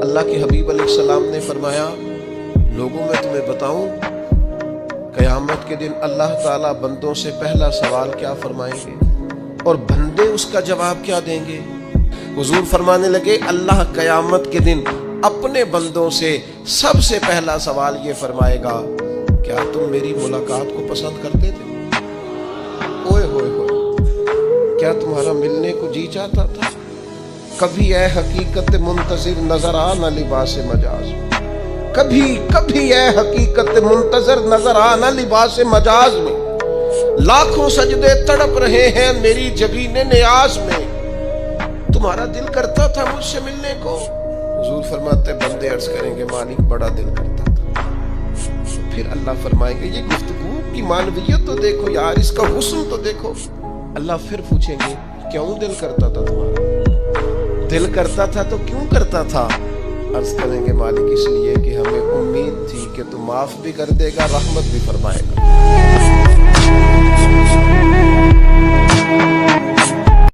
اللہ کے حبیب علیہ السلام نے فرمایا لوگوں میں تمہیں بتاؤں قیامت کے دن اللہ تعالیٰ بندوں سے پہلا سوال کیا فرمائیں گے اور بندے اس کا جواب کیا دیں گے؟ حضور فرمانے لگے اللہ قیامت کے دن اپنے بندوں سے سب سے پہلا سوال یہ فرمائے گا کیا تم میری ملاقات کو پسند کرتے تھے؟ اوئے ہوئے ہوئے، کیا تمہارا ملنے کو جی چاہتا تھا؟ کبھی اے حقیقت منتظر نظر آنا لباس مجاز میں، کبھی اے حقیقت منتظر نظر آنا لباس مجاز میں، لاکھوں سجدے تڑپ رہے ہیں میری جبین نیاز میں، تمہارا دل کرتا تھا مجھ سے ملنے کو؟ حضور فرماتے بندے عرض کریں گے مالک بڑا دل کرتا تھا۔ پھر اللہ فرمائیں گے یہ گفتگو کی معنویت تو دیکھو یار، اس کا حسن تو دیکھو۔ اللہ پھر پوچھیں گے کیوں دل کرتا تھا تمہارا؟ دل کرتا تھا تو کیوں کرتا تھا؟ عرض کریں گے مالک اس لیے کہ ہمیں امید تھی کہ تو معاف بھی کر دے گا، رحمت بھی فرمائے گا۔